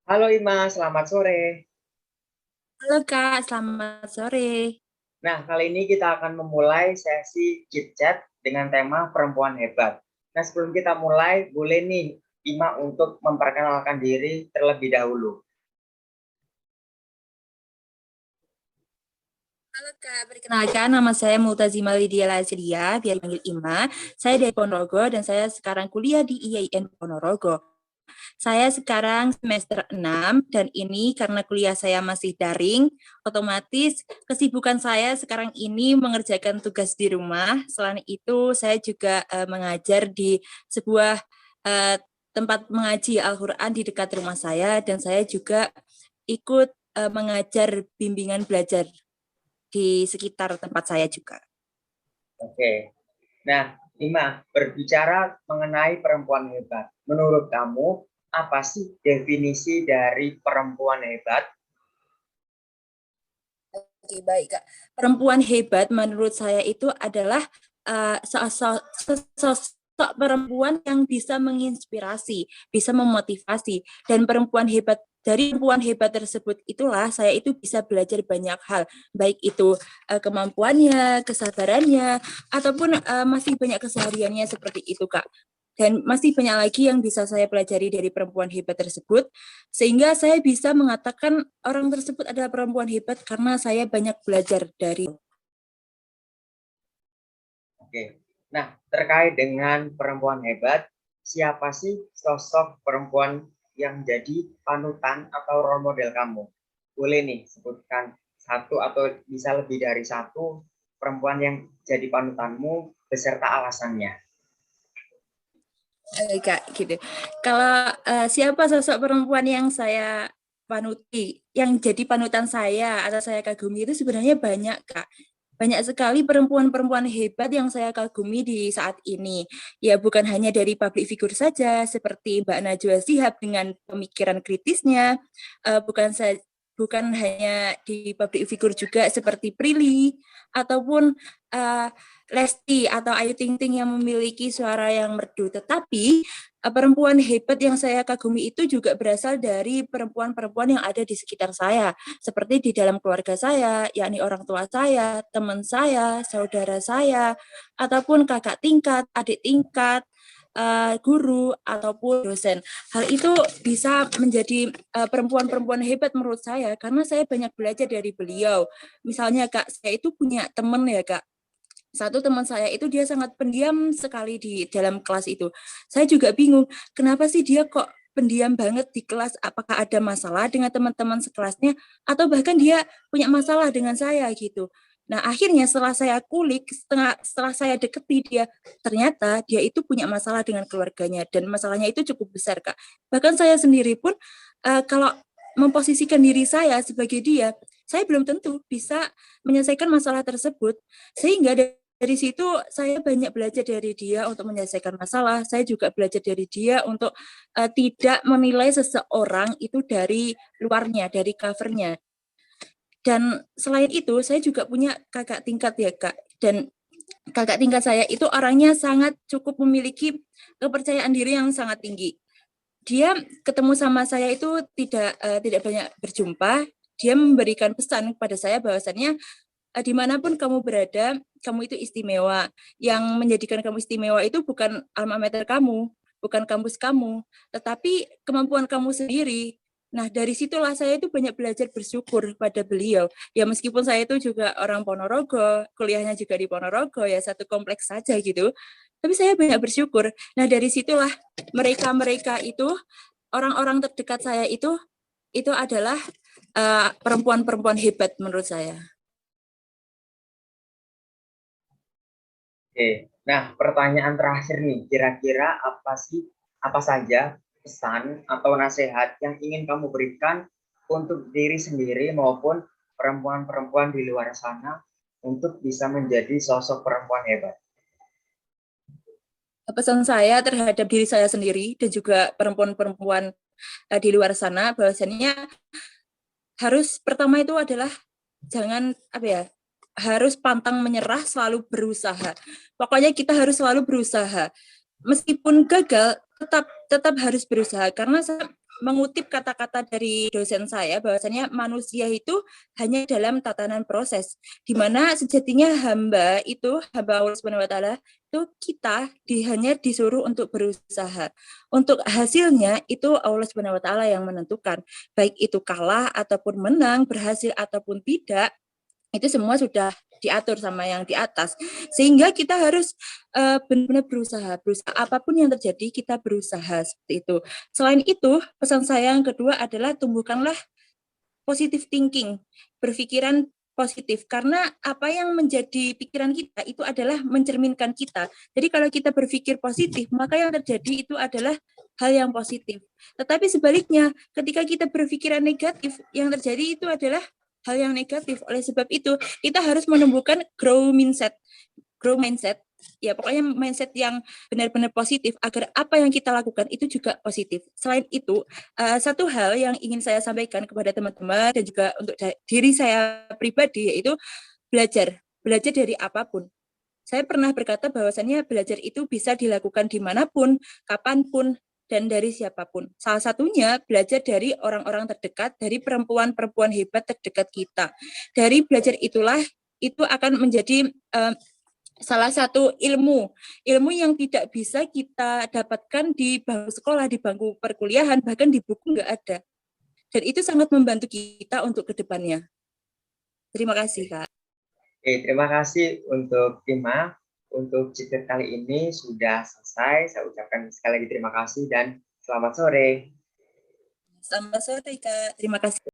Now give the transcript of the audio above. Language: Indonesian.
Halo Ima, selamat sore. Halo Kak, selamat sore. Nah, kali ini kita akan memulai sesi chit chat dengan tema perempuan hebat. Nah, sebelum kita mulai, boleh nih Ima untuk memperkenalkan diri terlebih dahulu. Halo Kak, perkenalkan nama saya Multazima Lydia Lazidia, biar dipanggil Ima. Saya dari Ponorogo dan saya sekarang kuliah di IAIN Ponorogo. Saya sekarang semester 6 dan ini karena kuliah saya masih daring, otomatis kesibukan saya sekarang ini mengerjakan tugas di rumah. Selain itu, saya juga mengajar di sebuah eh, tempat mengaji Al-Quran di dekat rumah saya dan saya juga ikut mengajar bimbingan belajar di sekitar tempat saya juga. Oke. Nah, Ima, berbicara mengenai perempuan hebat. Menurut kamu, apa sih definisi dari perempuan hebat? Oke, baik Kak. Perempuan hebat menurut saya itu adalah sosok perempuan yang bisa menginspirasi, bisa memotivasi. Dan perempuan hebat dari perempuan hebat tersebut itulah saya itu bisa belajar banyak hal, baik itu kemampuannya, kesabarannya, ataupun masih banyak kesehariannya seperti itu Kak. Dan masih banyak lagi yang bisa saya pelajari dari perempuan hebat tersebut, sehingga saya bisa mengatakan orang tersebut adalah perempuan hebat karena saya banyak belajar dari. Oke. Nah, terkait dengan perempuan hebat, siapa sih sosok perempuan yang jadi panutan atau role model kamu? Boleh nih sebutkan satu atau bisa lebih dari satu perempuan yang jadi panutanmu beserta alasannya. Kak, gitu. Kalau siapa sosok perempuan yang saya panuti, yang jadi panutan saya atau saya kagumi itu sebenarnya banyak, Kak. Banyak sekali perempuan-perempuan hebat yang saya kagumi di saat ini. Ya bukan hanya dari public figure saja, seperti Mbak Najwa Shihab dengan pemikiran kritisnya, bukan bukan hanya di public figure juga seperti Prilly ataupun uh, Lesti atau Ayu Ting Ting yang memiliki suara yang merdu, tetapi perempuan hebat yang saya kagumi itu juga berasal dari perempuan-perempuan yang ada di sekitar saya, seperti di dalam keluarga saya, yakni orang tua saya, teman saya, saudara saya, ataupun kakak tingkat, adik tingkat, guru ataupun dosen. Hal itu bisa menjadi perempuan-perempuan hebat menurut saya karena saya banyak belajar dari beliau. Misalnya Kak, saya itu punya teman ya Kak, satu teman saya itu dia sangat pendiam sekali di dalam kelas itu. Saya juga bingung, kenapa sih dia kok pendiam banget di kelas? Apakah ada masalah dengan teman-teman sekelasnya atau bahkan dia punya masalah dengan saya gitu. Nah, akhirnya setelah saya kulik, setelah saya deketi dia, ternyata dia itu punya masalah dengan keluarganya dan masalahnya itu cukup besar, Kak. Bahkan saya sendiri pun kalau memposisikan diri saya sebagai dia, saya belum tentu bisa menyelesaikan masalah tersebut. Sehingga dari situ saya banyak belajar dari dia untuk menyelesaikan masalah. Saya juga belajar dari dia untuk tidak menilai seseorang itu dari luarnya, dari covernya. Dan selain itu, saya juga punya kakak tingkat ya Kak. Dan kakak tingkat saya itu orangnya sangat cukup memiliki kepercayaan diri yang sangat tinggi. Dia ketemu sama saya itu tidak banyak berjumpa. Dia memberikan pesan kepada saya bahwasannya dimanapun kamu berada, kamu itu istimewa. Yang menjadikan kamu istimewa itu bukan alma mater kamu, bukan kampus kamu, tetapi kemampuan kamu sendiri. Nah, dari situlah saya itu banyak belajar bersyukur pada beliau. Ya, meskipun saya itu juga orang Ponorogo, kuliahnya juga di Ponorogo, ya satu kompleks saja gitu. Tapi saya banyak bersyukur. Nah, dari situlah mereka-mereka itu, orang-orang terdekat saya itu adalah perempuan-perempuan hebat menurut saya. Oke. Nah, pertanyaan terakhir nih, kira-kira apa saja pesan atau nasihat yang ingin kamu berikan untuk diri sendiri maupun perempuan-perempuan di luar sana untuk bisa menjadi sosok perempuan hebat? Pesan saya terhadap diri saya sendiri dan juga perempuan-perempuan di luar sana bahwasannya harus pertama itu adalah jangan apa ya, harus pantang menyerah, selalu berusaha. Pokoknya kita harus selalu berusaha. Meskipun gagal tetap tetap harus berusaha karena mengutip kata-kata dari dosen saya bahwasanya manusia itu hanya dalam tatanan proses, di mana sejatinya hamba Allah Subhanahu wa taala itu kita hanya disuruh untuk berusaha. Untuk hasilnya itu Allah Subhanahu wa taala yang menentukan. Baik itu kalah ataupun menang, berhasil ataupun tidak, itu semua sudah diatur sama yang di atas, sehingga kita harus benar-benar berusaha apapun yang terjadi kita berusaha seperti itu. Selain itu, pesan saya yang kedua adalah tumbuhkanlah positive thinking, berpikiran positif, karena apa yang menjadi pikiran kita itu adalah mencerminkan kita. Jadi kalau kita berpikir positif, maka yang terjadi itu adalah hal yang positif. Tetapi sebaliknya, ketika kita berpikiran negatif, yang terjadi itu adalah hal yang negatif. Oleh sebab itu, kita harus menumbuhkan grow mindset. Ya, pokoknya mindset yang benar-benar positif agar apa yang kita lakukan itu juga positif. Selain itu, satu hal yang ingin saya sampaikan kepada teman-teman dan juga untuk diri saya pribadi, yaitu belajar dari apapun. Saya pernah berkata bahwasannya belajar itu bisa dilakukan dimanapun, kapanpun, dan dari siapapun. Salah satunya belajar dari orang-orang terdekat, dari perempuan-perempuan hebat terdekat kita. Dari belajar itulah itu akan menjadi salah satu ilmu yang tidak bisa kita dapatkan di bangku sekolah, di bangku perkuliahan, bahkan di buku nggak ada. Dan itu sangat membantu kita untuk kedepannya. Terima kasih, Kak. Terima kasih untuk Tima. Untuk cerita kali ini sudah selesai. Saya ucapkan sekali lagi terima kasih dan selamat sore. Selamat sore, Kak. Terima kasih.